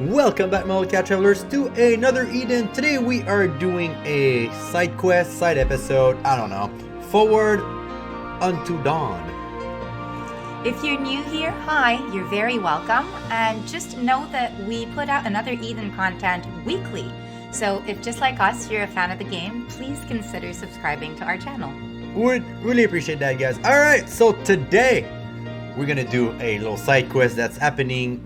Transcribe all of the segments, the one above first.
Welcome back, my cat travelers, to another Eden. Today we are doing a side quest, side episode, I don't know, Forward Unto Dawn. If you're new here, hi, you're very welcome. And just know that we put out another Eden content weekly. So if just like us, you're a fan of the game, please consider subscribing to our channel. Would really appreciate that, guys. Alright, so today we're gonna do a little side quest that's happening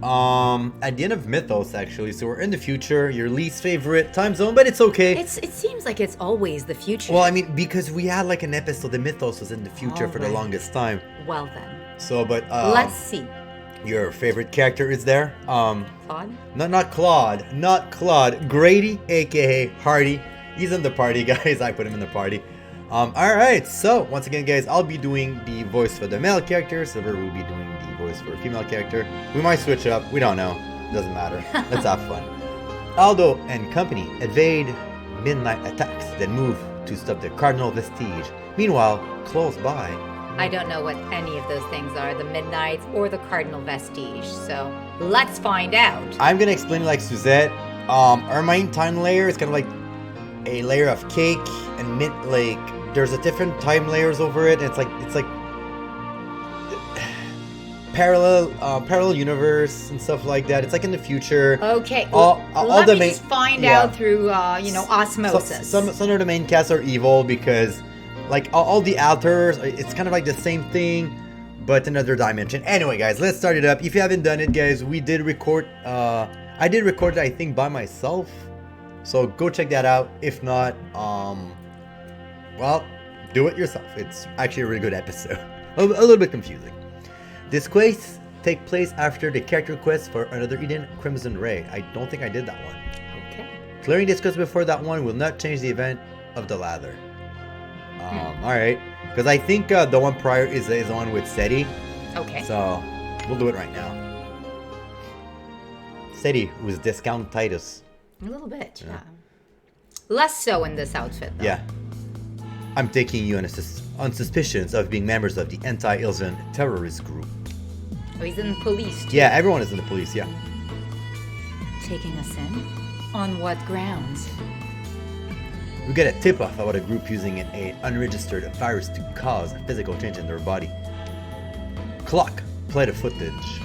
at the end of Mythos, actually. So we're in the future, your least favorite time zone, but it's okay. It seems like it's always the future. Well, I mean, because we had like an episode that Mythos was in the future for the Alright. longest time. Well then, So, but let's see. your favorite character is there. Claude? Not Claude. Grady, aka Hardy. He's in the party, guys. I put him in the party. Alright, so once again, guys, I'll be doing the voice for the male character. Silver will be doing the voice for a female character. We might switch up. We don't know. Doesn't matter. Let's have fun. Aldo and company evade midnight attacks, then move to stop the Cardinal vestige. Meanwhile, close by, I don't know what any of those things are, the Midnights or the Cardinal vestige. So let's find out. I'm gonna explain it like Suzette. Our main time layer is kind of like a layer of cake and like there's a different time layers over it. And it's like parallel universe and stuff like that. It's like in the future. Okay, Let me just find out through osmosis. Some of the main casts are evil because like all the alters, it's kind of like the same thing but another dimension. Anyway, guys, let's start it up. If you haven't done it, guys, we did record I did record it, I think, by myself, so go check that out. If not, well, do it yourself. It's actually a really good episode. a little bit confusing. This quest take place after the character quest for another Eden, Crimson Ray. I don't think I did that one. Okay. Clearing this quest before that one will not change the event of the lather. Alright. Because I think the one prior is the one with SETI. Okay. So, we'll do it right now. SETI was discount Titus. A little bit, yeah. Less so in this outfit, though. Yeah. I'm taking you on suspicions of being members of the anti-Ilzan terrorist group. Oh, he's in the police, too. Yeah, everyone is in the police, yeah. Taking us in? On what grounds? We get a tip-off about a group using an unregistered virus to cause a physical change in their body. Clock, play the footage.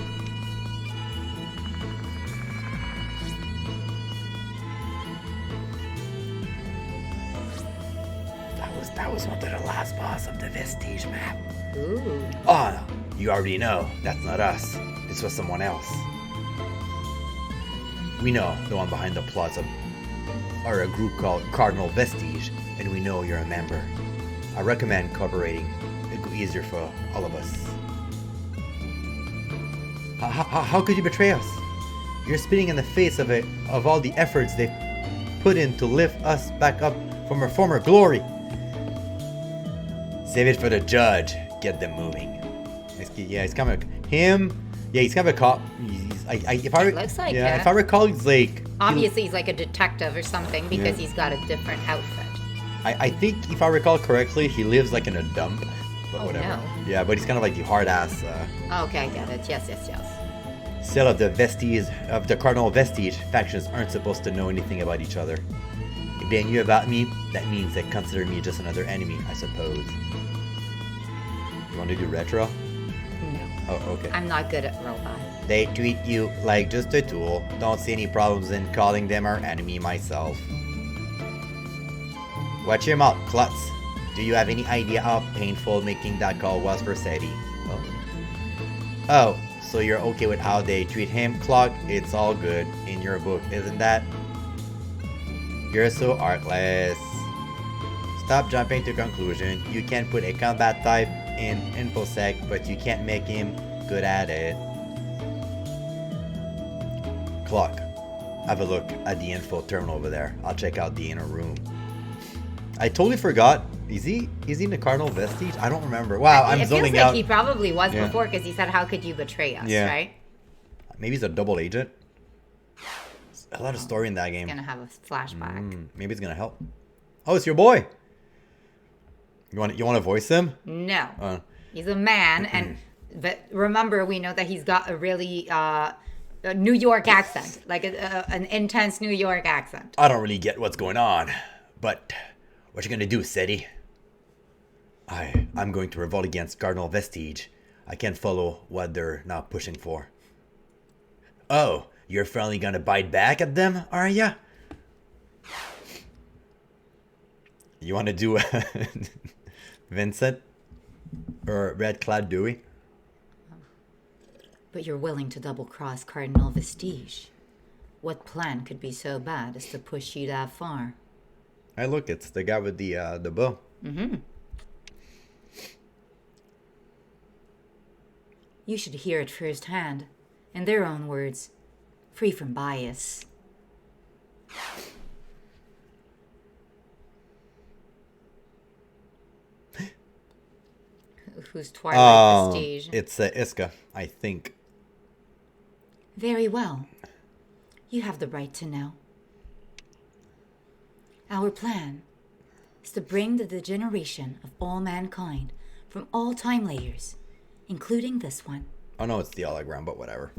That was one of the last boss of the Vestige map. Ooh. Oh, you already know. That's not us. This was someone else. We know the one behind the plots are a group called Cardinal Vestige, and we know you're a member. I recommend cooperating. It'll go easier for all of us. How could you betray us? You're spitting in the face of all the efforts they've put in to lift us back up from our former glory. Save it for the judge. Get them moving. He's kind of him. Yeah, he's kind of a cop. If I recall, he's like Obviously, he's like a detective or something because he's got a different outfit. I think, if I recall correctly, he lives like in a dump. But whatever. No. Yeah, but he's kind of like the hard ass. Okay, I get it. Yes. Still, of the Cardinal Vestige factions aren't supposed to know anything about each other. If they knew about me, that means they consider me just another enemy, I suppose. You want to do retro? No. Oh, okay. I'm not good at robots. They treat you like just a tool. Don't see any problems in calling them our enemy myself. Watch your mouth, Klutz. Do you have any idea how painful making that call was for SETI? Oh, so you're okay with how they treat him, Clock? It's all good in your book, isn't that? You're so artless. Stop jumping to conclusion. You can put a combat type in InfoSec, but you can't make him good at it. Clock, have a look at the info terminal over there. I'll check out the inner room. I totally forgot. Is he in the Cardinal Vestige? I don't remember. Wow, I'm zoning out. It feels like he probably was before because he said, "How could you betray us?" Yeah. Right? Maybe he's a double agent. A lot of story in that game. He's gonna have a flashback. Maybe it's gonna help. Oh, it's your boy. You want to voice him? No, he's a man, but remember, we know that he's got a really A New York accent, like an intense New York accent. I don't really get what's going on, but what you gonna do, Seti? I'm going to revolt against Cardinal Vestige. I can't follow what they're now pushing for. Oh, you're finally gonna bite back at them, are ya? You wanna do Vincent? Or Red Cloud Dewey? But you're willing to double-cross Cardinal Vestige. What plan could be so bad as to push you that far? Hey, look, it's the guy with the bow. Mm-hmm. You should hear it firsthand, in their own words, free from bias. Who's Twilight Vestige? It's Iska, I think. Very well. You have the right to know. Our plan is to bring the degeneration of all mankind from all time layers, including this one. Oh no, it's the hologram, but whatever.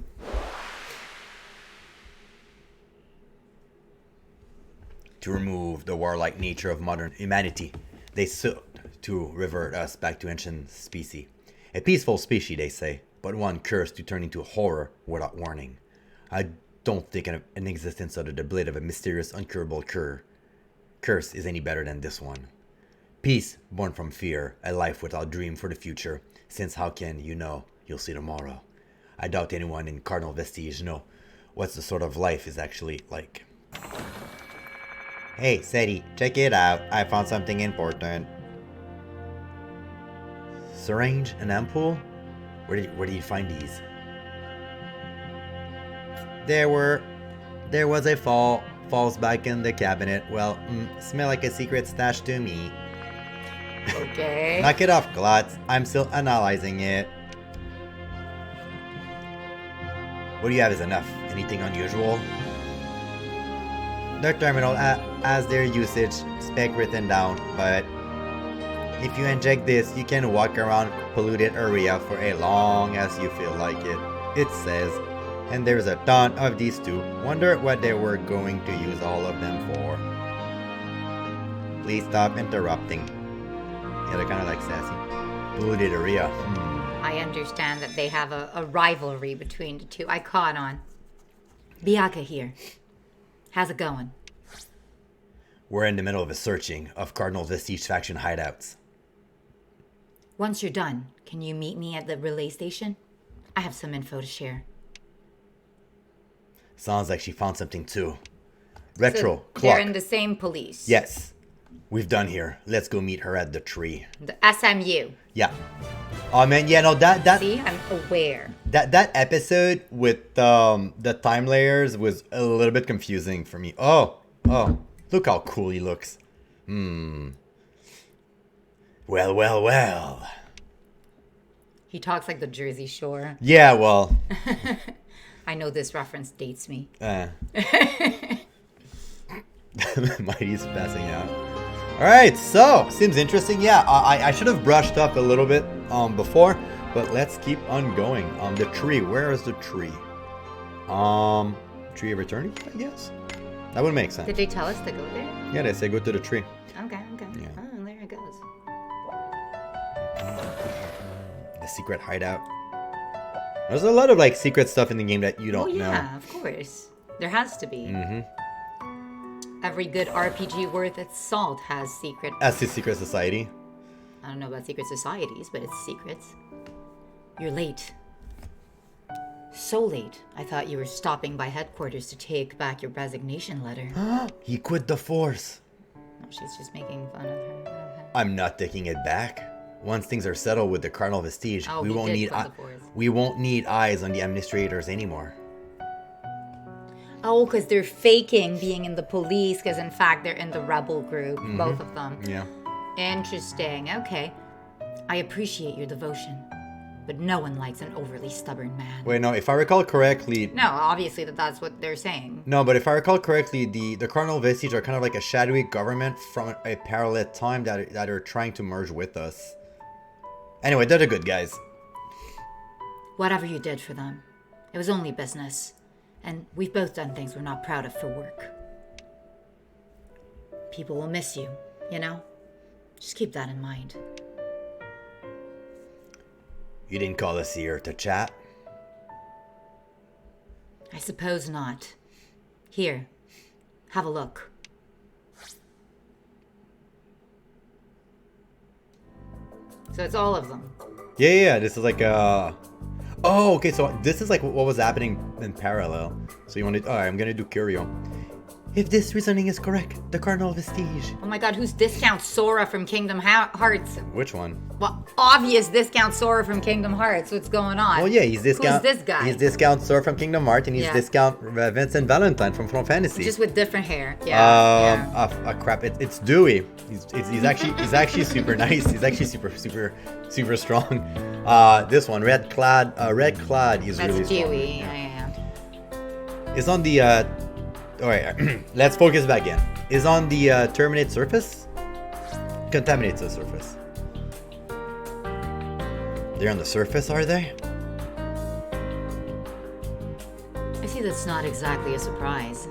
To remove the warlike nature of modern humanity, they sought to revert us back to ancient species. A peaceful species, they say, but one cursed to turn into horror without warning. I don't think an existence under the blade of a mysterious, uncurable curse is any better than this one. Peace born from fear, a life without dream for the future, since how can you know you'll see tomorrow? I doubt anyone in Cardinal Vestige know what's the sort of life is actually like. Hey, Seti, check it out. I found something important. Syringe and ampoule? Where did you find these? There was a falls back in the cabinet. Well, smell like a secret stash to me. Okay. Knock it off, Glotz. I'm still analyzing it. What do you have is enough? Anything unusual? The terminal has their usage spec written down, but if you inject this, you can walk around polluted area for as long as you feel like it. It says, and there's a ton of these too. Wonder what they were going to use all of them for. Please stop interrupting. Yeah, they're kind of like sassy. Polluted area. I understand that they have a rivalry between the two. I caught on. Bianca here. How's it going? We're in the middle of a searching of Cardinal Vestige faction hideouts. Once you're done, can you meet me at the relay station? I have some info to share. Sounds like she found something too. Retro, So clock. they're in the same police. Yes. We've done here. Let's go meet her at the tree. The SMU. Yeah. Oh man, yeah, no, that See, I'm aware. that episode with the time layers was a little bit confusing for me. Oh, look how cool he looks. Well. He talks like the Jersey Shore. Yeah, well. I know this reference dates me. Mighty's passing out. Alright, so, seems interesting. Yeah, I should have brushed up a little bit before, but let's keep on going. The tree, where is the tree? Tree of Eternity, I guess? That would make sense. Did they tell us to go there? Yeah, they say go to the tree. Okay. Yeah. Oh, there it goes. The secret hideout. There's a lot of like secret stuff in the game that you don't know. Yeah, of course. There has to be. Every good RPG worth its salt has secret. As the secret society. I don't know about secret societies, but it's secrets. You're late. So late, I thought you were stopping by headquarters to take back your resignation letter. He quit the force. No, she's just making fun of her. Okay. I'm not taking it back. Once things are settled with the Cardinal Vestige, Oh, we he won't did need quit the force. we won't need eyes on the administrators anymore. Oh, because they're faking being in the police, because in fact they're in the rebel group, both of them. Yeah. Interesting. Okay. I appreciate your devotion, but no one likes an overly stubborn man. Wait, no, if I recall correctly. No, obviously that's what they're saying. No, but if I recall correctly, the Cardinal Vestige are kind of like a shadowy government from a parallel time that are trying to merge with us. Anyway, they're the good guys. Whatever you did for them, it was only business. And we've both done things we're not proud of for work. People will miss you, you know? Just keep that in mind. You didn't call us here to chat? I suppose not. Here, have a look. So it's all of them. Yeah, this is like a... Oh, okay, so this is like what was happening in parallel. So you want to... Alright, I'm gonna do Curio. If this reasoning is correct, the Cardinal Vestige... Oh my god, who's Discount Sora from Kingdom Hearts? Which one? Well, obvious Discount Sora from Kingdom Hearts. What's going on? Oh yeah, he's Discount... Who's this guy? He's Discount Sora from Kingdom Hearts, and he's Discount Vincent Valentine from Final Fantasy. Just with different hair. Yeah. Crap, it's Dewey. He's actually super nice. He's actually super strong. This one, Red Clad is That's really strong. Dewey. Yeah. Is on the alright, let's focus back in. Is on the terminate surface? Contaminates the surface. They're on the surface, are they? I see that's not exactly a surprise.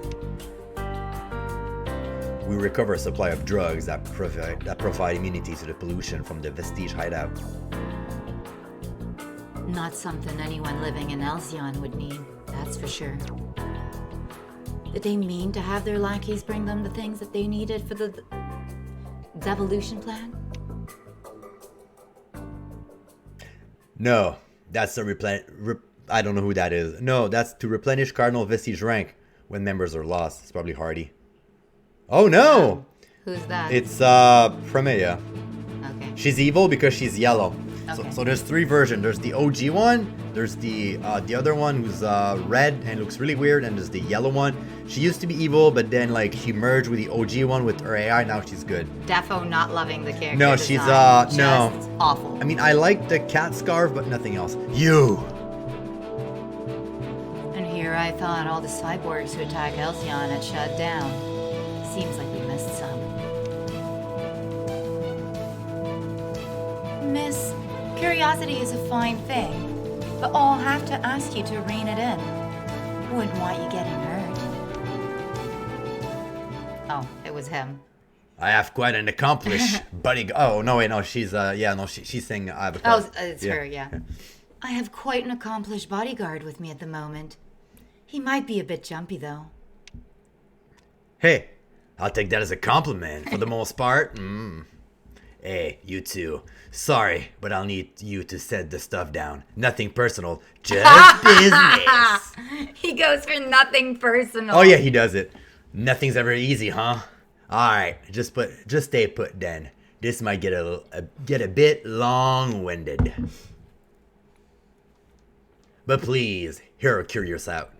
We recover a supply of drugs that provide immunity to the pollution from the Vestige hideout. Not something anyone living in Elsion would need, that's for sure. Did they mean to have their lackeys bring them the things that they needed for the devolution plan? No, that's the I don't know who that is. No, that's to replenish Cardinal Vestige rank when members are lost. It's probably Hardy. Oh no! Who's that? It's Promea. Okay. She's evil because she's yellow. Okay. So there's three versions. There's the OG one. There's the other one who's red and looks really weird, and there's the yellow one. She used to be evil, but then like she merged with the OG one with her AI. Now she's good. Defo not loving the character. No, she's design. no. Just awful. I mean, I like the cat scarf, but nothing else. You. And here I thought all the cyborgs who attack Elsion had shut down. Seems like we missed some. Miss, curiosity is a fine thing, but I'll have to ask you to rein it in. Wouldn't want you getting hurt. Oh, it was him. I have quite an accomplished buddy. Oh no, wait, no, she's she's saying I have a. Oh, it's her, yeah. I have quite an accomplished bodyguard with me at the moment. He might be a bit jumpy though. Hey, I'll take that as a compliment for the most part. Hey, you two. Sorry, but I'll need you to set the stuff down. Nothing personal, just business. He goes for nothing personal. Oh yeah, he does it. Nothing's ever easy, huh? All right, just stay put then. This might get a bit long-winded. But please, hear Curio's out.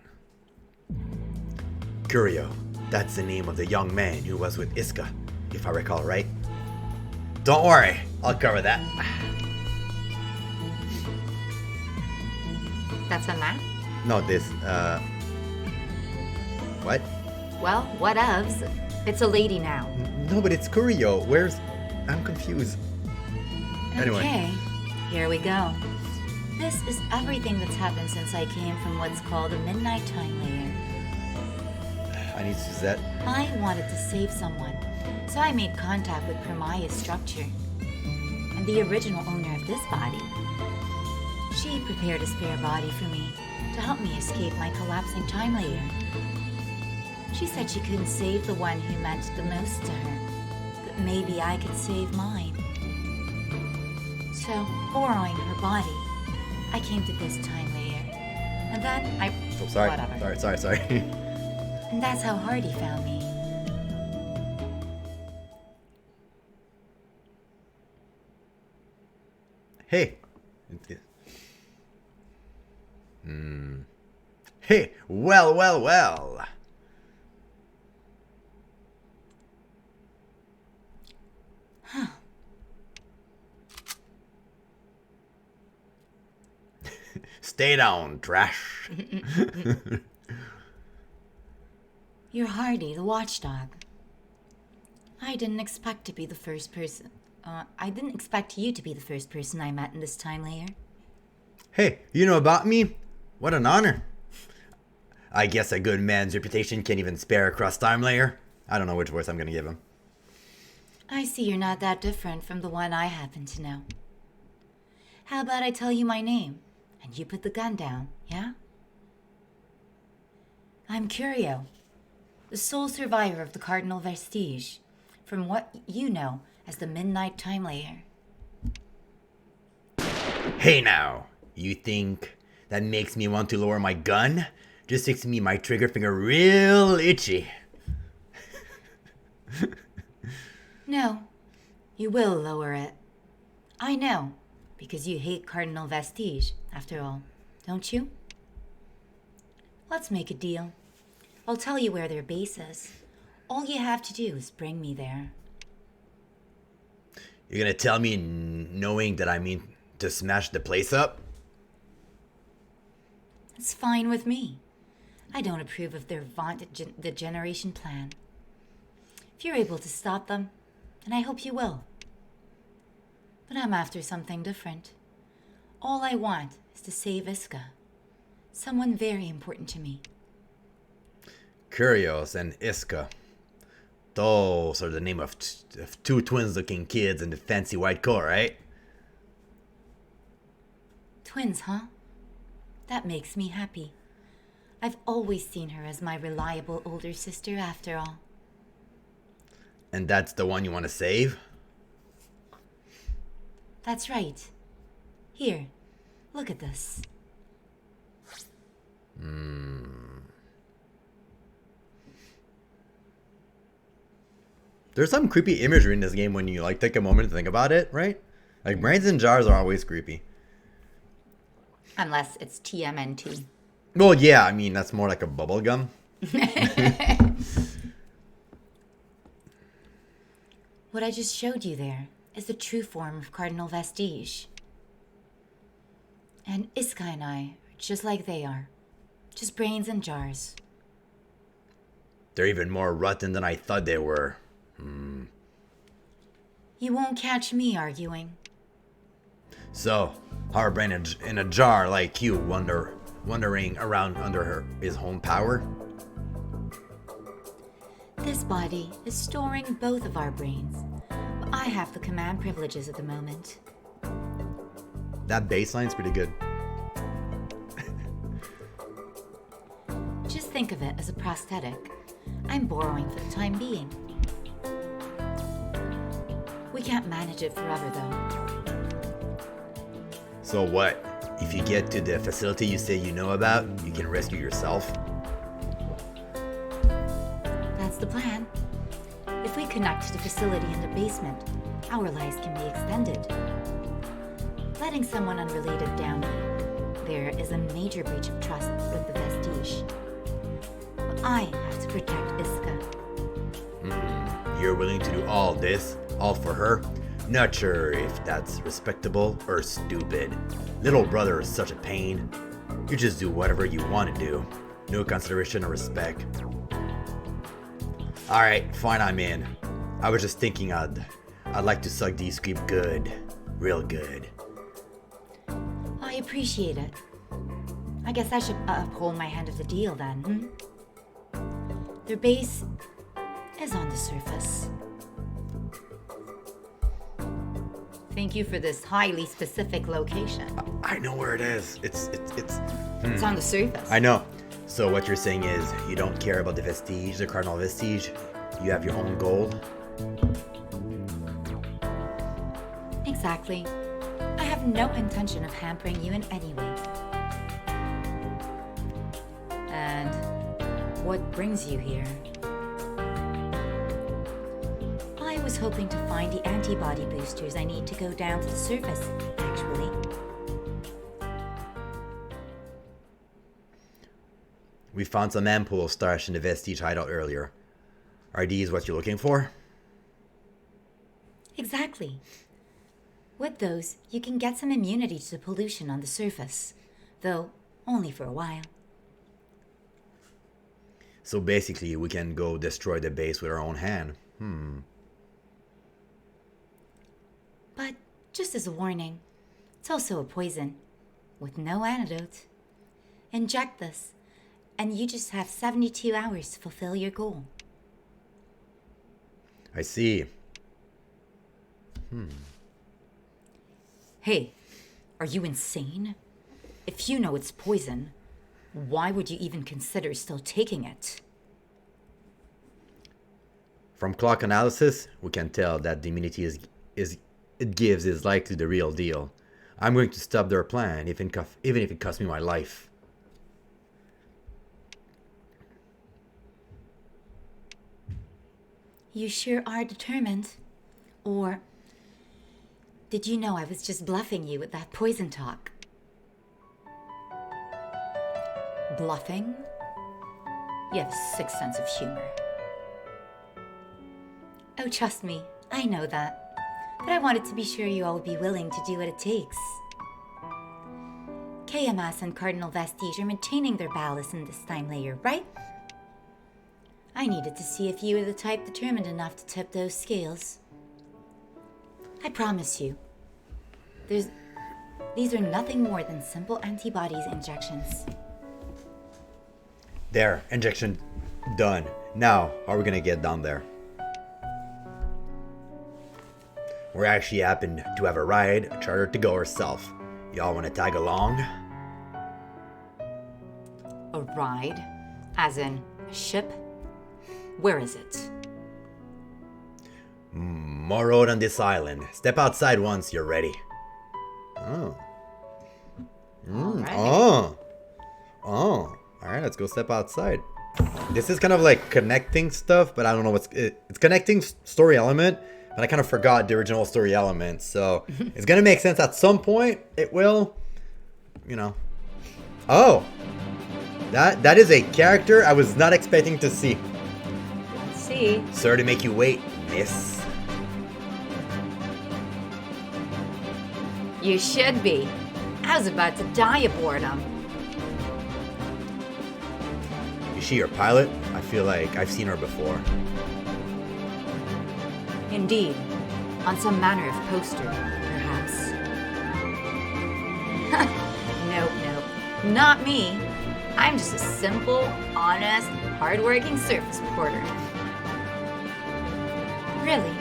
Curio, that's the name of the young man who was with Iska, if I recall right. Don't worry, I'll cover that. That's a map? No, this, what? Well, what ofs? It's a lady now. No, but it's Curio. I'm confused. Anyway. Okay, here we go. This is everything that's happened since I came from what's called a midnight time layer. I need Suzette. I wanted to save someone, so I made contact with Pramaya's structure and the original owner of this body. She prepared a spare body for me to help me escape my collapsing time layer. She said she couldn't save the one who meant the most to her, but maybe I could save mine. So, borrowing her body, I came to this time layer, and then I... Oh, sorry. Whatever. Sorry. And that's how Hardy found me. Hey. Hey, well. Huh. Stay down, trash. You're Hardy, the watchdog. I didn't expect to be the first person. I didn't expect you to be the first person I met in this time layer. Hey, you know about me? What an honor. I guess a good man's reputation can't even spare a crust time layer. I don't know which voice I'm gonna give him. I see you're not that different from the one I happen to know. How about I tell you my name, and you put the gun down, yeah? I'm Curio, the sole survivor of the Cardinal vestige, from what you know as the Midnight Time Layer. Hey now, you think that makes me want to lower my gun? Just makes me my trigger finger real itchy. No, you will lower it. I know, because you hate Cardinal vestige, after all, don't you? Let's make a deal. I'll tell you where their base is. All you have to do is bring me there. You're gonna tell me knowing that I mean to smash the place up? It's fine with me. I don't approve of their vaunted degeneration plan. If you're able to stop them, and I hope you will. But I'm after something different. All I want is to save Iska. Someone very important to me. Curios and Iska. Those are the name of two twins-looking kids in the fancy white coat, right? Twins, huh? That makes me happy. I've always seen her as my reliable older sister after all. And that's the one you want to save? That's right. Here, look at this. There's some creepy imagery in this game when you like take a moment to think about it, right? Like brains in jars are always creepy. Unless it's TMNT. Well, yeah, I mean that's more like a bubble gum. What I just showed you there is the true form of Cardinal vestige. And Iska and I are just like they are. Just brains in jars. They're even more rotten than I thought they were. You won't catch me arguing. So, our brain in a jar like you wandering around under his home power? This body is storing both of our brains. But I have the command privileges at the moment. That baseline's pretty good. Just think of it as a prosthetic. I'm borrowing for the time being. We can't manage it forever, though. So what? If you get to the facility you say you know about, you can rescue yourself? That's the plan. If we connect to the facility in the basement, our lives can be extended. Letting someone unrelated down there is a major breach of trust with the vestige. But I have to protect Iska. You're willing to do all this, all for her? Not sure if that's respectable or stupid. Little brother is such a pain. You just do whatever you want to do. No consideration or respect. Alright, fine, I'm in. I was just thinking I'd like to suck these creep good. Real good. I appreciate it. I guess I should uphold my end of the deal then, Their base is on the surface. Thank you for this highly specific location. I know where it is. It's It's on the surface. I know. So what you're saying is you don't care about the vestige, the Cardinal vestige. You have your own goal. Exactly. I have no intention of hampering you in any way. And what brings you here? I was hoping to find the antibody boosters I need to go down to the surface, actually. We found some ampoules stashed in the vestige hideout earlier. Are these what you're looking for? Exactly. With those, you can get some immunity to the pollution on the surface, though only for a while. So basically, we can go destroy the base with our own hand. But just as a warning, it's also a poison, with no antidote. Inject this, and you just have 72 hours to fulfill your goal. I see. Hey, are you insane? If you know it's poison, why would you even consider still taking it? From clock analysis, we can tell that the immunity it gives is likely the real deal. I'm going to stop their plan, even if it costs me my life. You sure are determined. Or did you know I was just bluffing you with that poison talk? Bluffing? You have a sick sense of humor. Oh, trust me, I know that. But I wanted to be sure you all would be willing to do what it takes. KMS and Cardinal Vestige are maintaining their ballast in this time layer, right? I needed to see if you were the type determined enough to tip those scales. I promise you, these are nothing more than simple antibodies injections. There, injection done. Now, how are we gonna get down there? We actually happen to have a ride, a charter to go ourselves. Y'all wanna tag along? A ride? As in, a ship? Where is it? More road on this island. Step outside once you're ready. Oh. Alright. Oh. Alright, let's go step outside. This is kind of like connecting stuff, but I don't know what's... It's connecting story element, but I kind of forgot the original story element. So it's gonna make sense at some point. It will, you know. Oh. That is a character I was not expecting to see. Let's see. Sorry to make you wait, miss. You should be. I was about to die of boredom. Is she your pilot? I feel like I've seen her before. Indeed. On some manner of poster, perhaps. Nope. Not me. I'm just a simple, honest, hardworking surface porter. Really?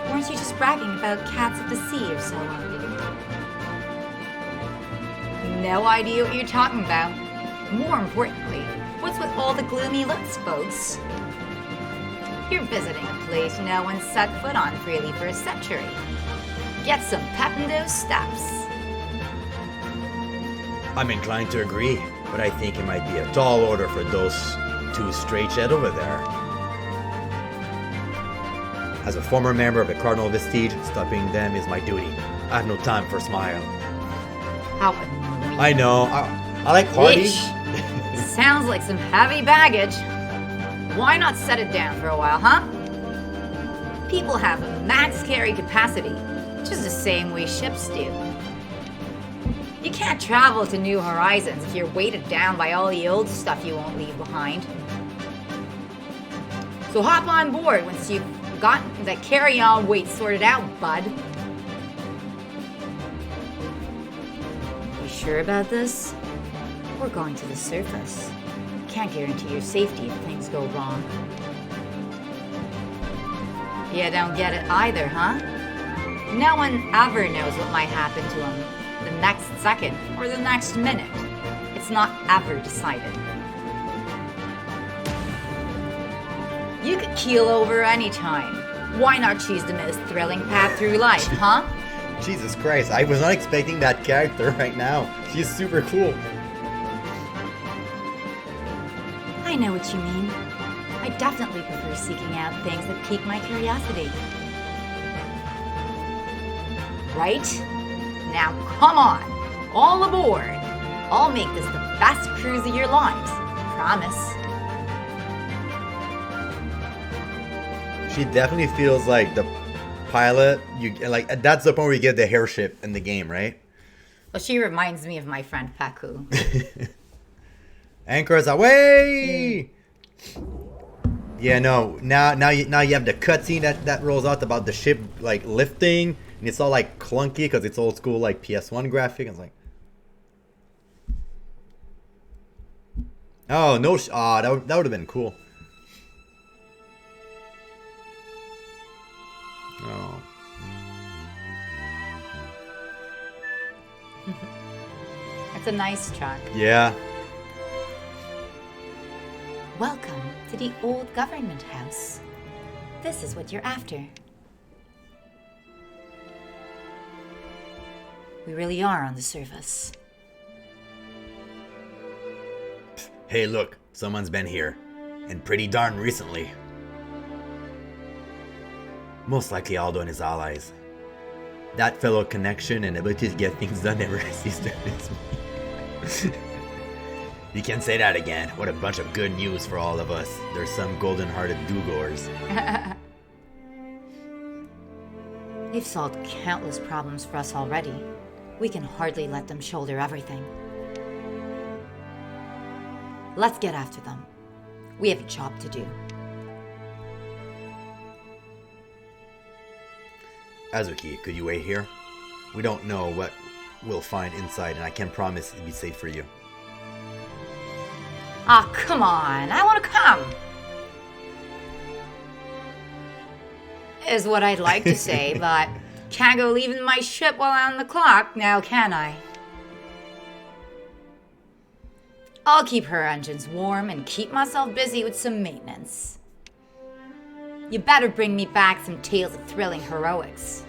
Weren't you just bragging about cats of the sea or so on? No idea what you're talking about. More importantly, what's with all the gloomy looks, folks? You're visiting a place no one set foot on freely for a century. Get some pep in those steps. I'm inclined to agree, but I think it might be a tall order for those two straight-shed over there. As a former member of the Cardinal Vestige, stopping them is my duty. I have no time for smile. How annoying. I know. I like party. Sounds like some heavy baggage. Why not set it down for a while, huh? People have a max carry capacity, just the same way ships do. You can't travel to new horizons if you're weighted down by all the old stuff you won't leave behind. So hop on board once you've got that carry-on weight sorted out, bud. You sure about this? We're going to the surface. Can't guarantee your safety if things go wrong. You don't get it either, huh? No one ever knows what might happen to him the next second or the next minute. It's not ever decided. You could keel over any time. Why not choose the most thrilling path through life, huh? Jesus Christ, I was not expecting that character right now. She's super cool. I know what you mean. I definitely prefer seeking out things that pique my curiosity. Right? Now come on! All aboard! I'll make this the best cruise of your lives. Promise. She definitely feels like the pilot. You like that's the point where you get the airship in the game, right? Well, she reminds me of my friend Paku. Anchors away! Yeah, no. Now you have the cutscene that rolls out about the ship like lifting, and it's all like clunky because it's old school like PS1 graphic. It's like, Oh, no. That would have been cool. Oh. It's a nice truck. Yeah. Welcome to the old government house. This is what you're after. We really are on the surface. Hey, look. Someone's been here. And pretty darn recently. Most likely Aldo and his allies. That fellow connection and ability to get things done never ceased to amaze me. You can't say that again. What a bunch of good news for all of us. There's some golden-hearted do-goers. They've solved countless problems for us already. We can hardly let them shoulder everything. Let's get after them. We have a job to do. Azuki, could you wait here? We don't know what we'll find inside, and I can't promise it'll be safe for you. Ah, come on. I want to come. Is what I'd like to say, but can't go leaving my ship while I'm on the clock now, can I? I'll keep her engines warm and keep myself busy with some maintenance. You better bring me back some tales of thrilling heroics.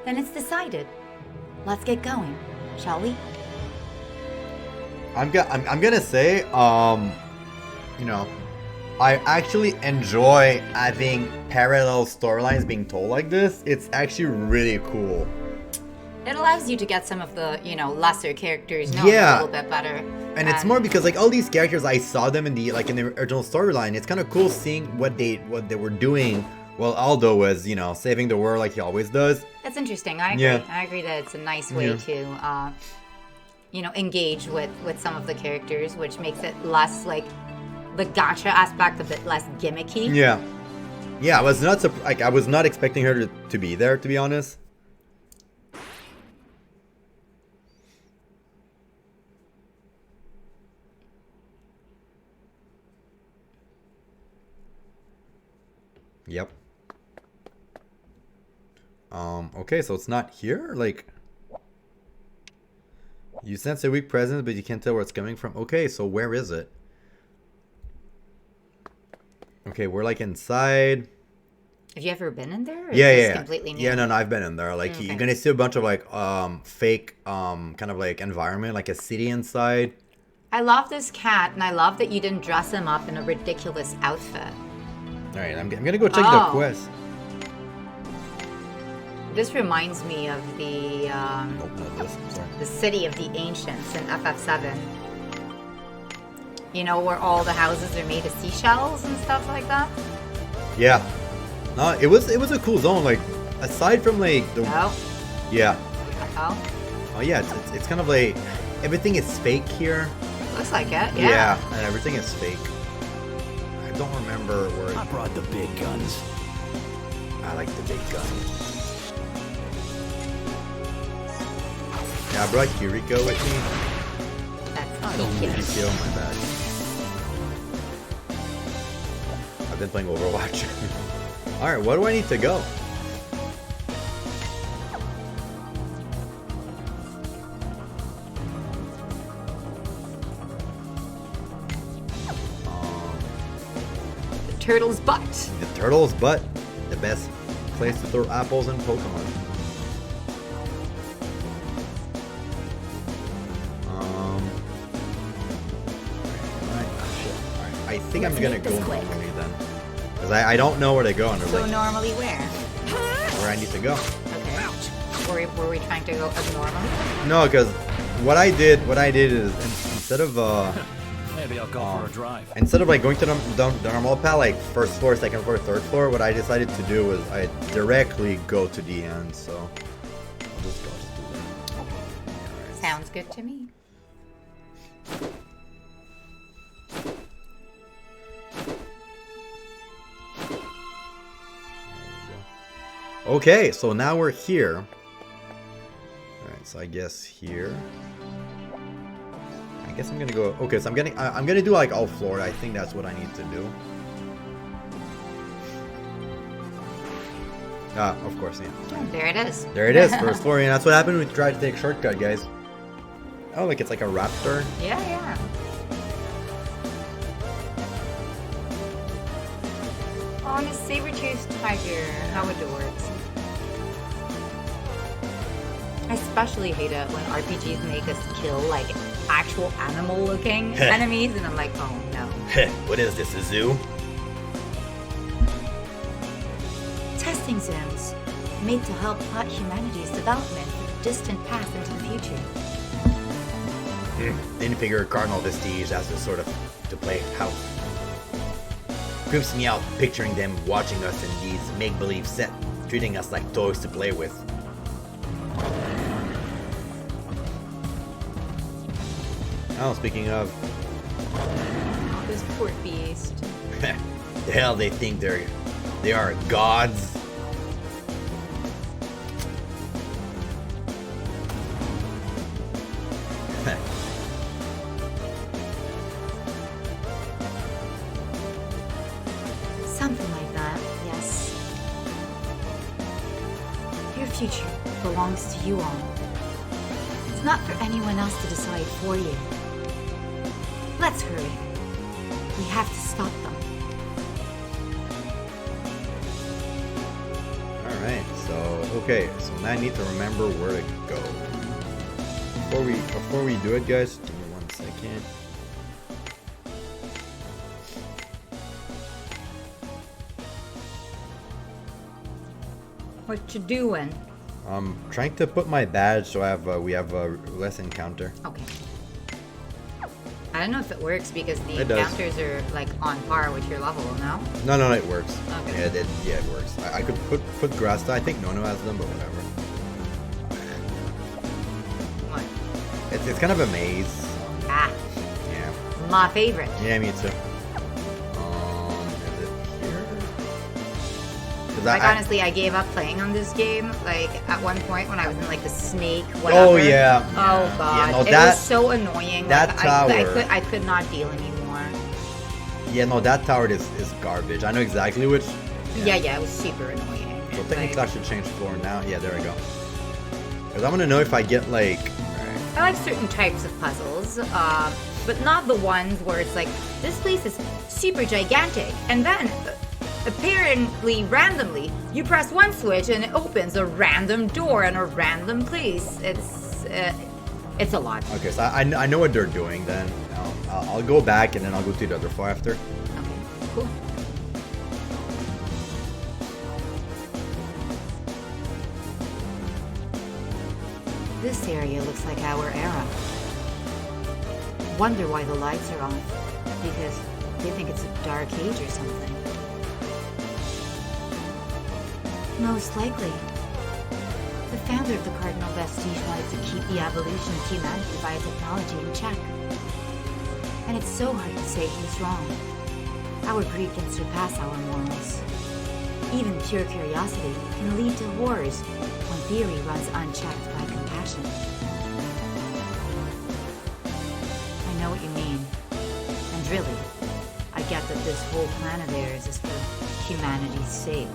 Then it's decided. Let's get going, shall we? I'm gonna say, you know, I actually enjoy having parallel storylines being told like this. It's actually really cool. It allows you to get some of the, lesser characters known a little bit better. And it's more because like all these characters, I saw them in the original storyline. It's kind of cool seeing what they were doing while Aldo was, saving the world like he always does. That's interesting. I agree. Yeah. I agree that it's a nice way to, engage with some of the characters, which makes it less like the gacha aspect a bit less gimmicky. Yeah. Yeah, I was not I was not expecting her to be there, to be honest. Yep. Okay, so it's not here? Like, you sense a weak presence, but you can't tell where it's coming from. Okay, so where is it? Okay, we're like inside. Have you ever been in there? Or Yeah, is this yeah. completely new? Yeah, no, I've been in there. Like, Okay. you're gonna see a bunch of like fake kind of like environment, like a city inside. I love this cat, and I love that you didn't dress him up in a ridiculous outfit. All right, I'm gonna go check the Oh. quest. This reminds me of the Nope, not this. I'm sorry. the city of the ancients in FF7. You know, where all the houses are made of seashells and stuff like that. Yeah. No, it was a cool zone. Like, aside from like the Oh, yeah. oh, Oh yeah, it's kind of like everything is fake here. looks like it. Yeah, and everything is fake. I don't remember where. I brought the big guns. I like the big gun. Yeah, I brought Kiriko with me. That's Don't cute. miss. Kiriko, my bad. I've been playing Overwatch. Alright, where do I need to go? The turtle's butt. The turtle's butt. The best place to throw apples in Pokemon. Alright, I think I'm Let's gonna make go this quick. normally then. Because I don't know where to go, and So like normally where? where I need to go. Okay. Were we trying to go abnormally? No, because what I did is instead of Maybe I'll go for a drive. instead of like going to the normal path, like first floor, second floor, third floor, what I decided to do was I directly go to the end. So I'll just go to the end. Sounds good to me. Okay, so now we're here. Alright, so I guess here. guess I'm gonna go. Okay, so I'm gonna do like all Florida. I think that's what I need to do. Of course, yeah. There it is. There it is, first floor, and that's what happened when we tried to take a shortcut, guys. Oh, like it's like a raptor. Yeah, yeah. Oh, and a saber-toothed tiger. How adorbs. I especially hate it when RPGs make us kill, like, actual animal-looking enemies, and I'm like, oh, no. What is this, a zoo? Testing zones made to help plot humanity's development for distant path into the future. Then figure Cardinal Vestige as a sort of to play house. Creeps me out picturing them watching us in these make-believe sets, treating us like toys to play with. Oh, speaking of... Oh, this poor beast. The hell they think they are gods? Something like that, yes. Your future belongs to you all. It's not for anyone else to decide for you. Let's hurry. We have to stop them. Alright, so okay, so now I need to remember where to go. Before we do it, guys, give me 1 second. What you doing? I'm trying to put my badge so we have less encounter. Okay. I don't know if it works because the It does. encounters are like on par with your level, no? No, it works. Okay. Yeah, it works. I could put Grasta. I think Nono has them, but whatever. What? It's kind of a maze. Ah, Yeah. my favorite. Yeah, me too. Is it here? 'Cause Like honestly, I gave up playing on this game. Like at one point when I was in like the snake, whatever. Oh yeah. Oh Yeah. god, Yeah, no, it that was so annoying. that like, tower. I could not deal anymore. Yeah, no, that tower is garbage. I know exactly which. Yeah, it was super annoying. So It's technically, like- I should change floor now. Yeah, there we go. Because I want to know if I get like. Alright. I like certain types of puzzles, but not the ones where it's like, this place is super gigantic, and then, apparently randomly, you press one switch and it opens a random door in a random place. It's a lot. Okay, so I know what they're doing then. I'll go back and then I'll go to the other floor after. Okay, cool. This area looks like our era. Wonder why the lights are off. Because they think it's a dark age or something. Most likely. The founder of the Cardinal Vestige wanted to keep the evolution of humanity via technology in check. And it's so hard to say who's wrong. Our greed can surpass our morals. Even pure curiosity can lead to wars when theory runs unchecked by compassion. I know what you mean. And really, I get that this whole plan of theirs is for humanity's sake.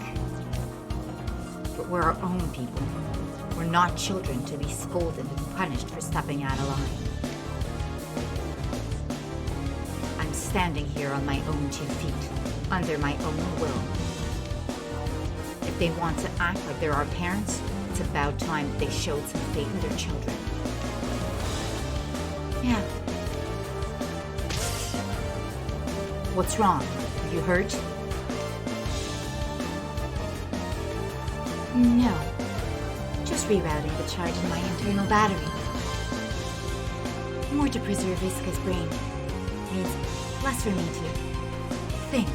But we're our own people. We're not children to be scolded and punished for stepping out of line. I'm standing here on my own 2 feet, under my own will. If they want to act like they're our parents, it's about time they showed some faith in their children. Yeah. What's wrong? Are you hurt? No. Just rerouting the charge in my internal battery. More to preserve Iska's brain. Means less for me to think.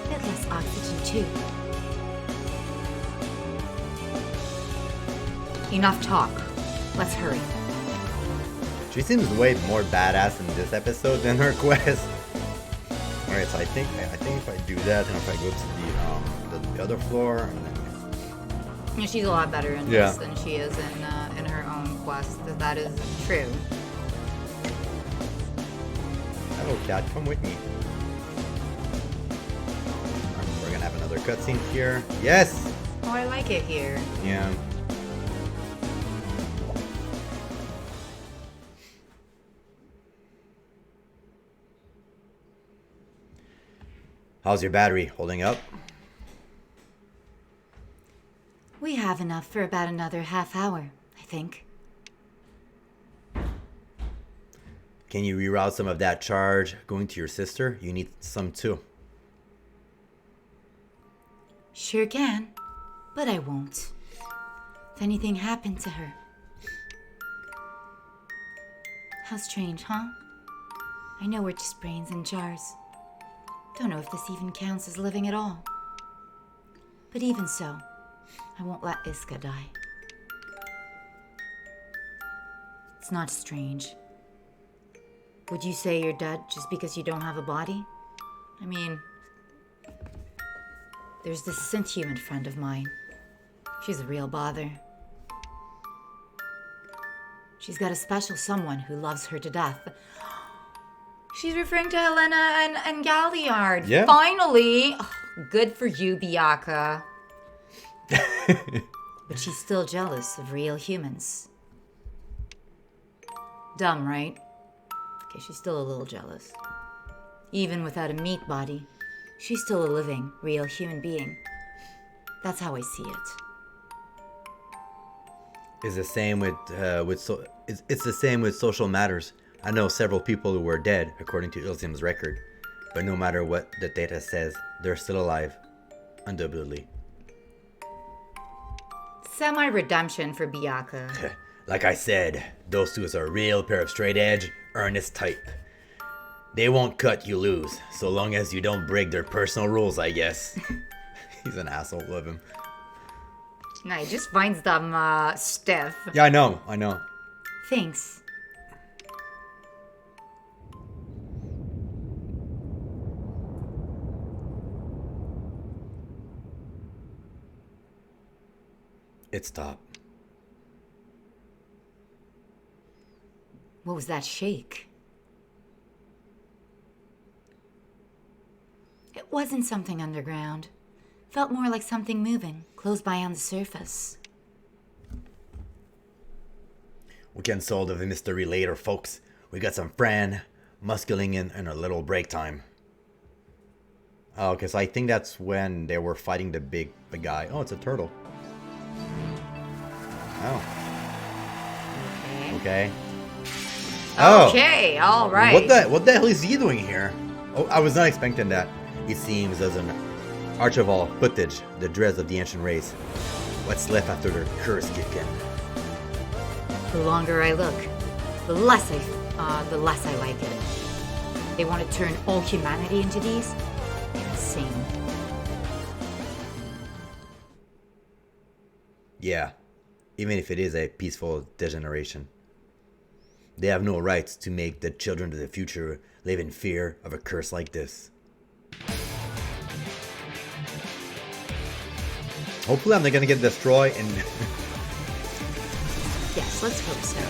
Bit less oxygen too. Enough talk. Let's hurry. She seems way more badass in this episode than her quest. Alright, so I think if I do that and if I go to the other floor and then Yeah, she's a lot better in Yeah. this than she is in her own quest. That is true. Hello, cat. Come with me. We're gonna have another cutscene here. Yes! Oh, I like it here. Yeah. How's your battery holding up? We have enough for about another half hour, I think. Can you reroute some of that charge going to your sister? You need some too. Sure can, but I won't. If anything happened to her. How strange, huh? I know we're just brains in jars. Don't know if this even counts as living at all. But even so, I won't let Iska die. It's not strange. Would you say you're dead just because you don't have a body? I mean, there's this synth-human friend of mine. She's a real bother. She's got a special someone who loves her to death. She's referring to Helena and Galliard. Yeah. Finally! Oh, good for you, Bianca. But she's still jealous of real humans. Dumb, right? Okay, she's still a little jealous. Even without a meat body, she's still a living, real human being. That's how I see it. It's the same it's the same with social matters. I know several people who were dead according to Ilsim's record, but no matter what the data says, they're still alive, undoubtedly. Semi-redemption for Bianca. Like I said, those two are a real pair of straight-edge, earnest type. They won't cut you loose, so long as you don't break their personal rules, I guess. He's an asshole, love him. No, he just finds them stiff. Yeah, I know. Thanks. It stopped. What was that shake? It wasn't something underground. Felt more like something moving, close by on the surface. We can solve the mystery later, folks. We got some friend muscling in a little break time. Oh, okay, so I think that's when they were fighting the big guy. Oh, it's a turtle. Oh. Okay. Oh. Okay, all right. What the hell is he doing here? Oh, I was not expecting that. It seems as an archival footage, the dregs of the ancient race. What's left after their curse kick in. The longer I look, the less I like it. They want to turn all humanity into these? They're insane. Yeah, even if it is a peaceful degeneration. They have no rights to make the children of the future live in fear of a curse like this. Hopefully I'm not gonna get destroyed and... Yes, let's hope so.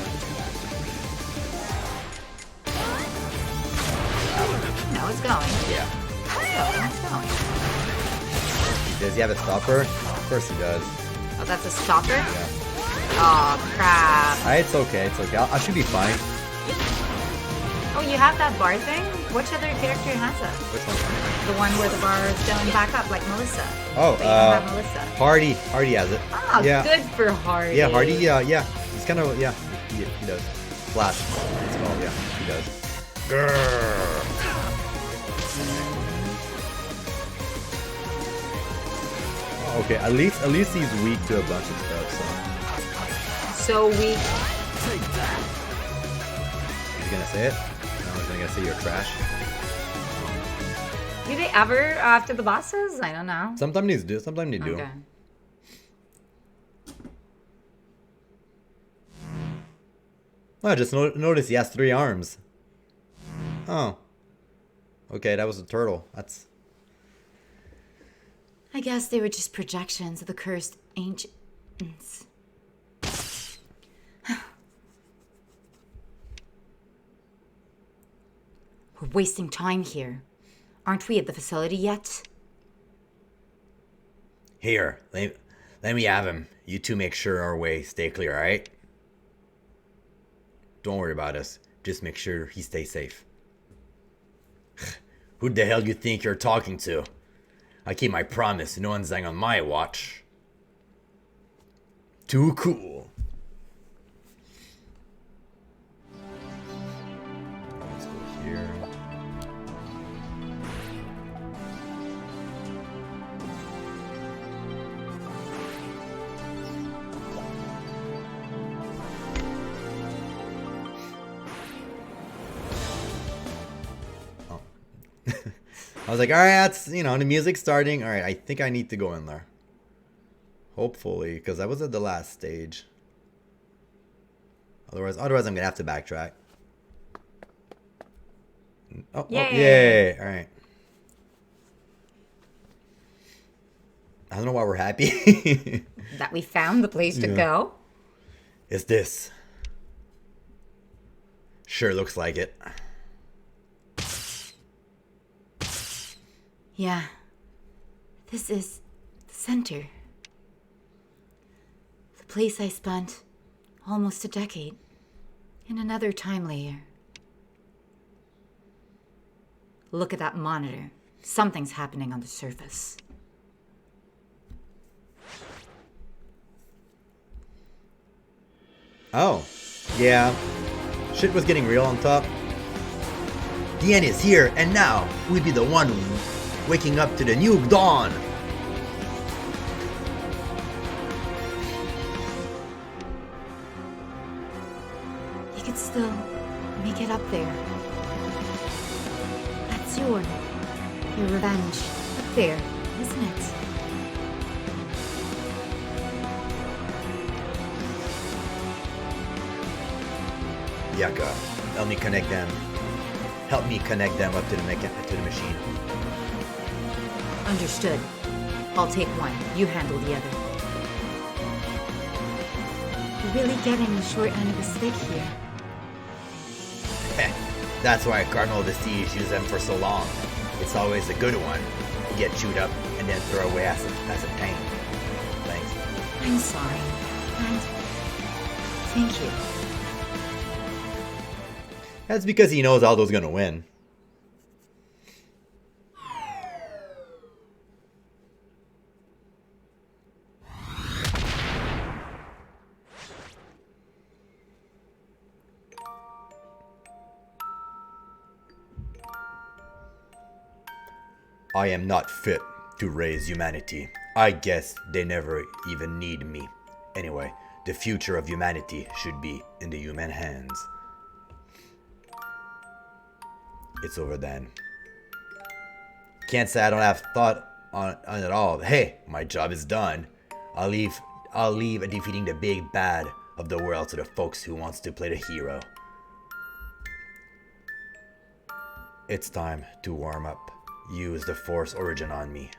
No, it's going. Yeah. It's going. Does he have a stopper? Of course he does. Oh, that's a stopper? Yeah. Oh, crap. It's okay. I should be fine. Oh, you have that bar thing? Which other character has that? Which one? The one where the bar is going back up, like Melissa. Oh, But you don't have Melissa. Hardy has it. Ah, Yeah. good for Hardy. Yeah, Hardy, yeah. He's kind of, yeah, he does. Flash. It's called, yeah, he does. Grrr. Okay, at least he's weak to a bunch of stuff, So weak. so. He's gonna say it? No, he's gonna say you're trash. Do they ever after the bosses? I don't know. Sometimes they do, sometimes they do. Okay. Oh, I just noticed he has 3 arms. Oh. Okay, that was a turtle. That's... I guess they were just projections of the cursed ancients. We're wasting time here. Aren't we at the facility yet? Here, let me have him. You two make sure our way stay clear, alright? Don't worry about us. Just make sure he stays safe. Who the hell you think you're talking to? I keep my promise. No one's dying on my watch. Too cool. Let's go here. I was like, alright, that's, the music's starting. Alright, I think I need to go in there. Hopefully, because I was at the last stage. Otherwise I'm going to have to backtrack. Oh, yay. Alright. I don't know why we're happy. That we found the place to go. It's this. Sure looks like it. Yeah. This is the center. The place I spent almost a decade in another time layer. Look at that monitor. Something's happening on the surface. Oh. Yeah. Shit was getting real on top. The end is here, and now we'll be the one waking up to the new dawn. You could still make it up there. That's your revenge up there, isn't it? Yaka, help me connect them. Help me connect them up to the machine. Understood. I'll take one. You handle the other. You're really getting the short end of the stick here. That's why Cardinal of the Siege used them for so long. It's always a good one. Get chewed up and then throw away as a tank. Thanks. I'm sorry. And thank you. That's because he knows Aldo's gonna win. I am not fit to raise humanity. I guess they never even need me. Anyway, the future of humanity should be in the human hands. It's over then. Can't say I don't have thought on it at all. Hey, my job is done. I'll leave defeating the big bad of the world to the folks who wants to play the hero. It's time to warm up. Use the Force origin on me.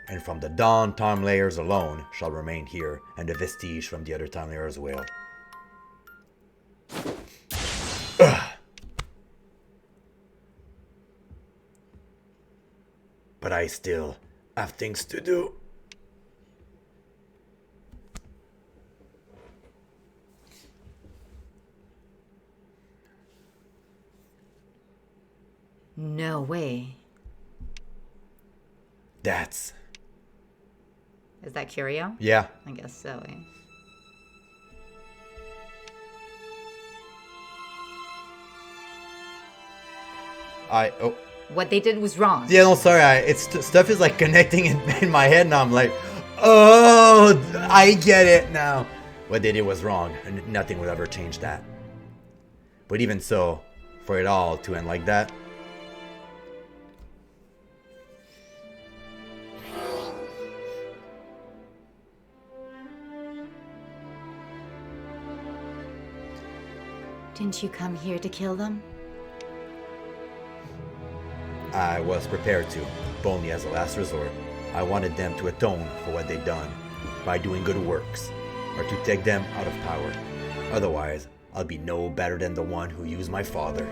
And from the dawn time layers alone shall remain here, and the vestige from the other time layers will. Ugh. But I still have things to do. No way. That's... Is that Curio? Yeah. I guess so. Eh? What they did was wrong. Yeah, no, sorry. Stuff is like connecting in my head now. I'm like, oh, I get it now. What they did was wrong, and nothing would ever change that. But even so, for it all to end like that. Didn't you come here to kill them? I was prepared to, but only as a last resort. I wanted them to atone for what they'd done by doing good works, or to take them out of power. Otherwise, I'll be no better than the one who used my father.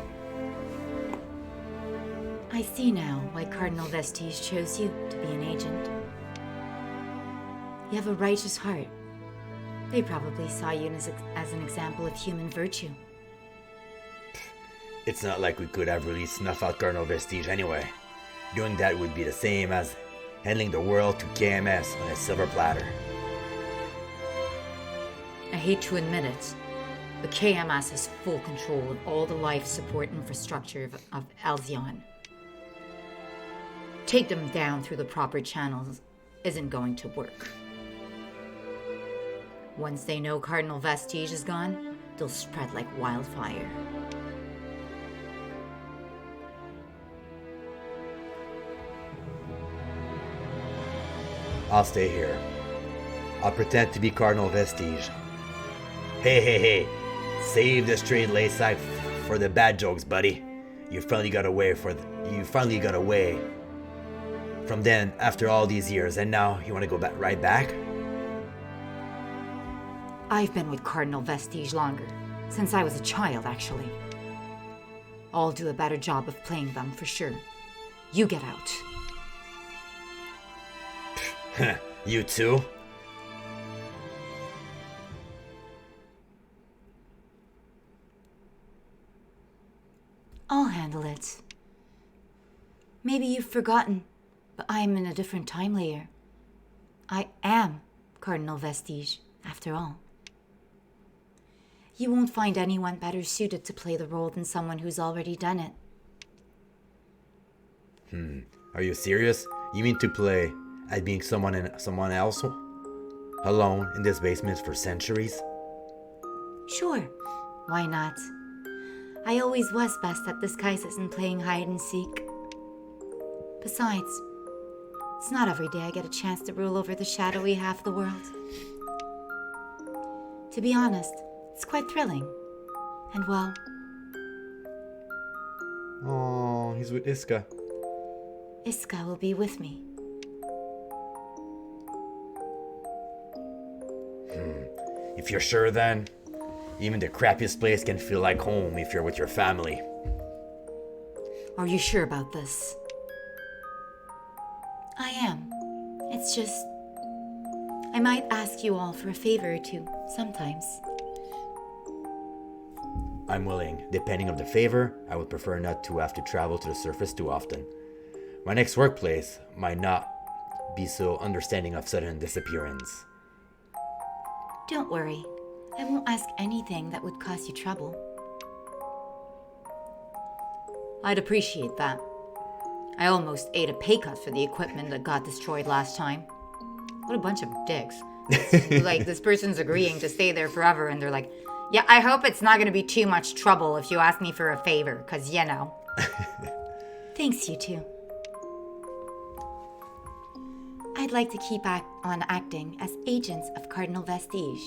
I see now why Cardinal Vestige chose you to be an agent. You have a righteous heart. They probably saw you as an example of human virtue. It's not like we could have really snuffed out Cardinal Vestige anyway. Doing that would be the same as handing the world to KMS on a silver platter. I hate to admit it, but KMS has full control of all the life support infrastructure of Alzion. Take them down through the proper channels isn't going to work. Once they know Cardinal Vestige is gone, they'll spread like wildfire. I'll stay here. I'll pretend to be Cardinal Vestige. Hey. Save the straight lace side for the bad jokes, buddy. You finally got away from them after all these years, and now you want to go back right back? I've been with Cardinal Vestige longer, since I was a child, actually. I'll do a better job of playing them, for sure. You get out. You too? I'll handle it. Maybe you've forgotten, but I'm in a different time layer. I am Cardinal Vestige, after all. You won't find anyone better suited to play the role than someone who's already done it. Are you serious? You mean to play as being someone else? Alone in this basement for centuries? Sure, why not? I always was best at disguises and playing hide and seek. Besides, it's not every day I get a chance to rule over the shadowy half of the world. To be honest, it's quite thrilling. And well... Oh, he's with Iska. Iska will be with me. If you're sure then, even the crappiest place can feel like home if you're with your family. Are you sure about this? I am. It's just... I might ask you all for a favor or two, sometimes. I'm willing. Depending on the favor, I would prefer not to have to travel to the surface too often. My next workplace might not be so understanding of sudden disappearance. Don't worry. I won't ask anything that would cause you trouble. I'd appreciate that. I almost ate a pay cut for the equipment that got destroyed last time. What a bunch of dicks. Like, this person's agreeing to stay there forever, and they're like, yeah, I hope it's not going to be too much trouble if you ask me for a favor, because, you know. Thanks, you two. I'd like to keep on acting as agents of Cardinal Vestige.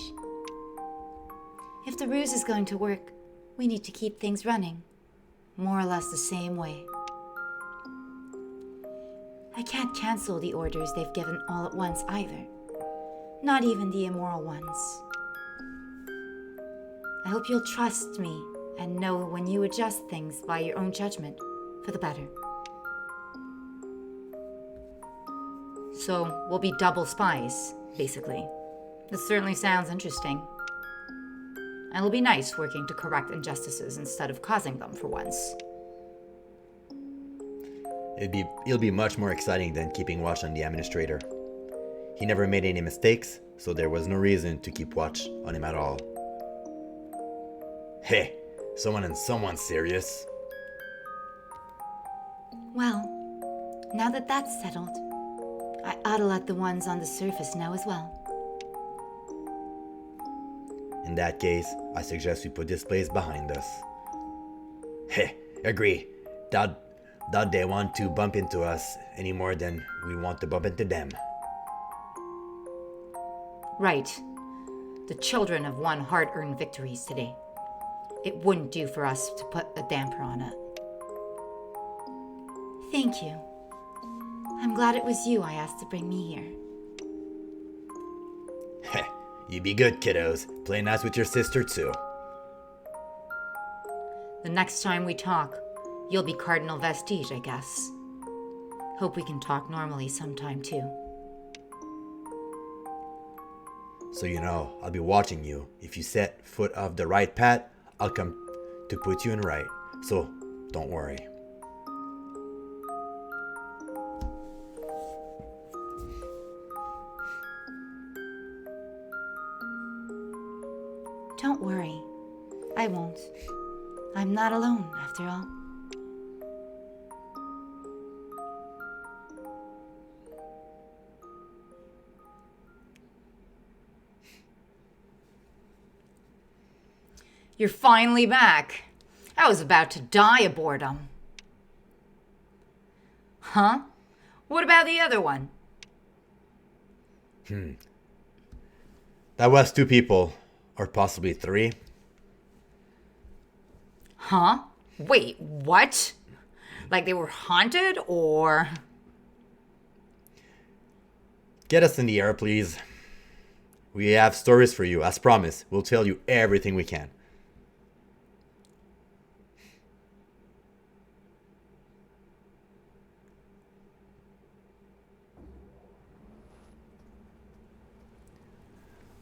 If the ruse is going to work, we need to keep things running, more or less the same way. I can't cancel the orders they've given all at once either, not even the immoral ones. I hope you'll trust me and know when you adjust things by your own judgment for the better. So we'll be double spies, basically. This certainly sounds interesting. And it'll be nice working to correct injustices instead of causing them for once. It'll be much more exciting than keeping watch on the administrator. He never made any mistakes, so there was no reason to keep watch on him at all. Hey, someone serious. Well, now that that's settled, I ought to let the ones on the surface know as well. In that case, I suggest we put this place behind us. Hey, agree. Doubt they want to bump into us any more than we want to bump into them. Right. The children have won hard-earned victories today. It wouldn't do for us to put a damper on it. Thank you. I'm glad it was you I asked to bring me here. Heh, you be good, kiddos. Play nice with your sister, too. The next time we talk, You'll be Cardinal Vestige, I guess. Hope we can talk normally sometime, too. So you know, I'll be watching you. If you set foot off the right path, I'll come to put you in right. So, don't worry. Don't worry. I won't. I'm not alone, after all. You're finally back. I was about to die of boredom. Huh? What about the other one? That was 2 people, or possibly 3. Huh? Wait, what? Like they were haunted, or... Get us in the air, please. We have stories for you, as promised. We'll tell you everything we can.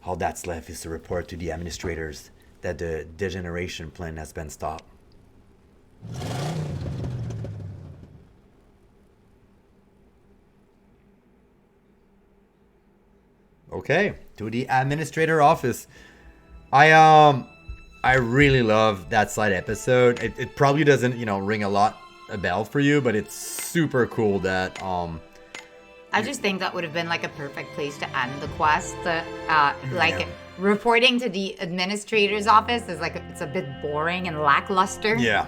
All that's left is to report to the administrators that the degeneration plan has been stopped. Okay, to the administrator office. I really love that side episode. It probably doesn't, ring a bell for you, but it's super cool that I just think that would have been like a perfect place to end the quest. Yeah. Reporting to the administrator's office is like it's a bit boring and lackluster. Yeah.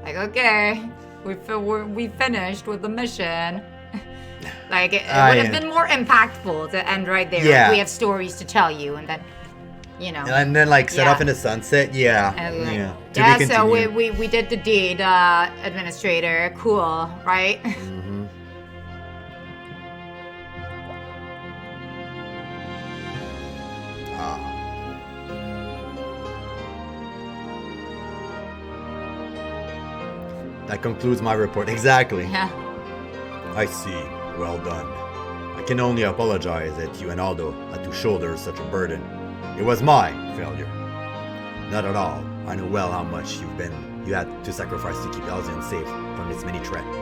Like, okay, we finished with the mission. Like it would have been more impactful to end right there. Yeah. Like, we have stories to tell you, and then And then set Yeah. off in the sunset. Yeah. And, like, Yeah. To yeah. be So continued. we did the deed, administrator. Cool, right? Mhm. That concludes my report. Exactly. Yeah. I see. Well done. I can only apologize that you and Aldo had to shoulder such a burden. It was my failure. Not at all. I know well how much you had to sacrifice to keep Elzian safe from its many threats.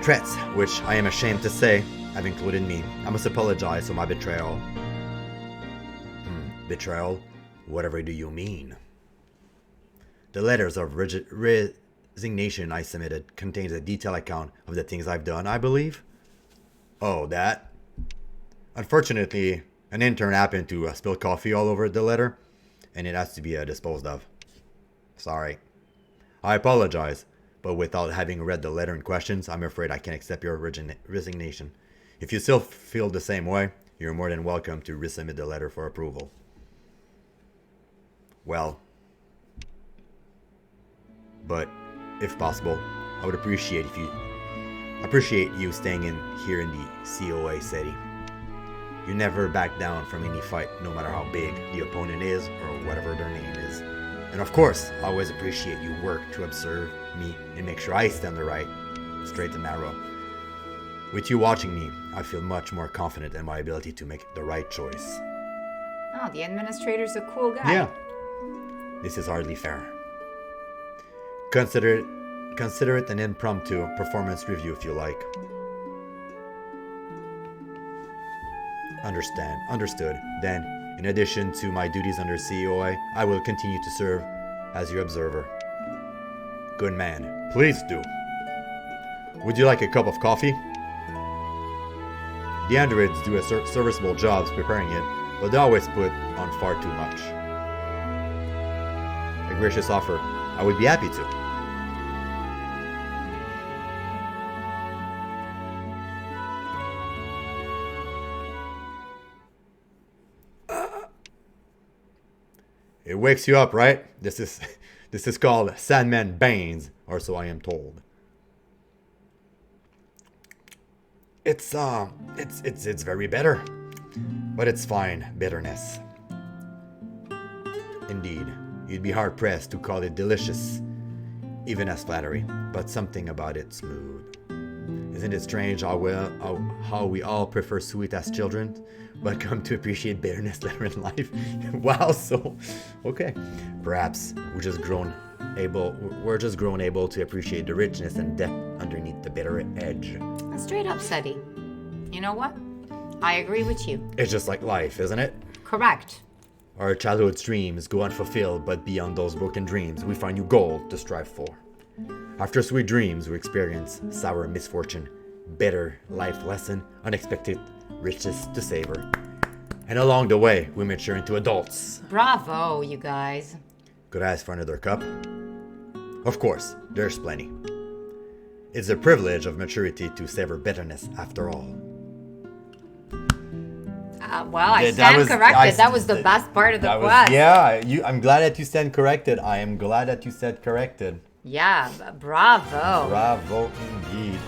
Threats, which I am ashamed to say, have included me. I must apologize for my betrayal. Betrayal? Whatever do you mean? The letters of resignation I submitted contains a detailed account of the things I've done, I believe. Oh, that? Unfortunately, an intern happened to spill coffee all over the letter, and it has to be disposed of. Sorry. I apologize, but without having read the letter in questions, I'm afraid I can't accept your resignation. If you still feel the same way, you're more than welcome to resubmit the letter for approval. Well, but if possible, I would appreciate you staying here in the COA city. You never back down from any fight, no matter how big the opponent is or whatever their name is. And of course, I always appreciate you work to observe me and make sure I stay on the right, straight and narrow. With you watching me, I feel much more confident in my ability to make the right choice. Oh, the administrator's a cool guy. Yeah. This is hardly fair. Consider it an impromptu performance review if you like. Understood. Then, in addition to my duties under COA, I will continue to serve as your observer. Good man. Please do. Would you like a cup of coffee? The androids do a serviceable job preparing it, but they always put on far too much. A gracious offer. I would be happy to. It wakes you up, right? This is called Sandman Banes, or so I am told. It's very bitter, but it's fine bitterness. Indeed, you'd be hard pressed to call it delicious. even as flattery, but something about it smooth. Isn't it strange how we all prefer sweet as children, but come to appreciate bitterness later in life? Wow, so okay. Perhaps we're just grown able to appreciate the richness and depth underneath the bitter edge. Straight up, Seti. You know what? I agree with you. It's just like life, isn't it? Correct. Our childhood dreams go unfulfilled, but beyond those broken dreams, we find new gold to strive for. After sweet dreams, we experience sour misfortune, bitter life lesson, unexpected riches to savor. And along the way, we mature into adults. Bravo, you guys. Could I ask for another cup? Of course, there's plenty. It's a privilege of maturity to savor bitterness after all. Well, I stand corrected. That was the best part of the quest. I'm glad that you stand corrected. I am glad that you said corrected. Yeah, bravo. Bravo indeed.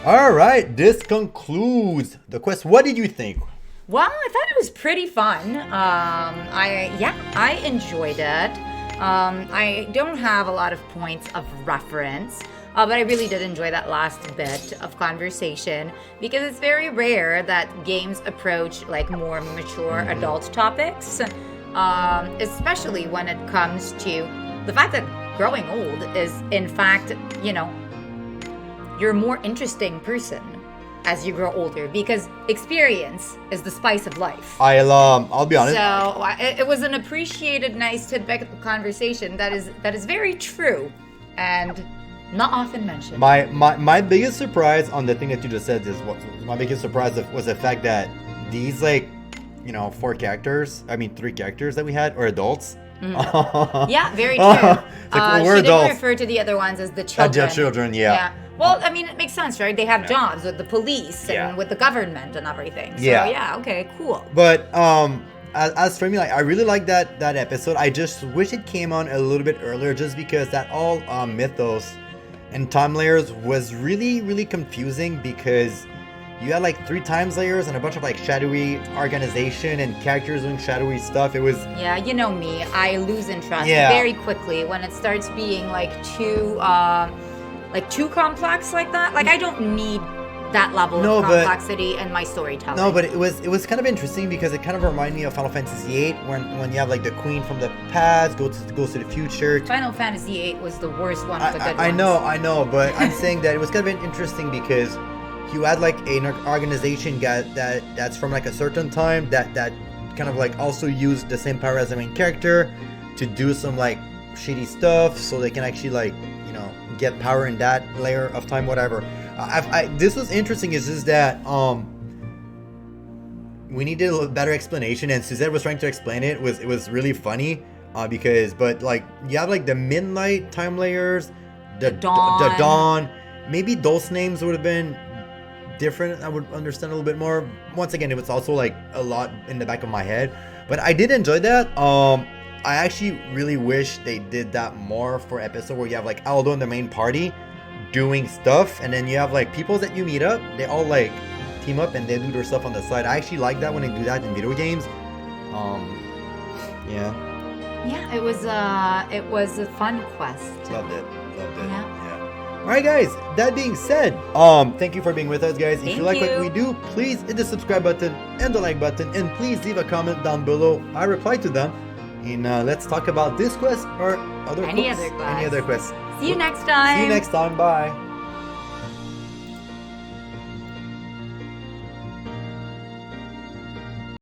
All right, this concludes the quest. What did you think? Well, I thought it was pretty fun. I enjoyed it. I don't have a lot of points of reference. But I really did enjoy that last bit of conversation because it's very rare that games approach like more mature adult topics, especially when it comes to the fact that growing old is in fact, you're a more interesting person as you grow older because experience is the spice of life. I'll be honest. So it was an appreciated, nice tidbit of conversation that is very true and not often mentioned. My biggest surprise on the thing that you just said is my biggest surprise was the fact that these three characters that we had are adults. Yeah, very true. We're she adults. didn't refer to the other ones as the children. The children, yeah. Well, I mean, it makes sense, right? They have jobs with the police and with the government and everything. So, yeah, okay, cool. But as for me, I really like that episode. I just wish it came on a little bit earlier, just because that all Mythos and time layers was really, really confusing because you had 3 times layers and a bunch of shadowy organization and characters doing shadowy stuff. It was... Yeah, you know me. I lose interest very quickly when it starts being too complex like that. I don't need that level of complexity in my storytelling. No, but it was kind of interesting because it kind of reminded me of Final Fantasy VIII when you have the queen from the past goes to the future. Final Fantasy VIII was the worst one of the good ones. I know, but I'm saying that it was kind of interesting because you had an organization that's from a certain time that kind of also used the same power as the main character to do some shitty stuff so they can actually get power in that layer of time, whatever. This was interesting is that we needed a better explanation, and Suzette was trying to explain it. It was really funny because you have the midnight time layers, the dawn. Maybe those names would have been different. I would understand a little bit more. Once again, it was also a lot in the back of my head, but I did enjoy that. I actually really wish they did that more for episode where you have Aldo and the main party doing stuff, and then you have people that you meet up, they all team up and they do their stuff on the side. I actually like that when they do that in video games. Yeah, it was a fun quest. Loved it. Yeah. Alright guys, that being said, thank you for being with us, guys. If you like what we do, please hit the subscribe button and the like button, and please leave a comment down below. I reply to them, and let's talk about this quest or any other quest. See you next time. Bye.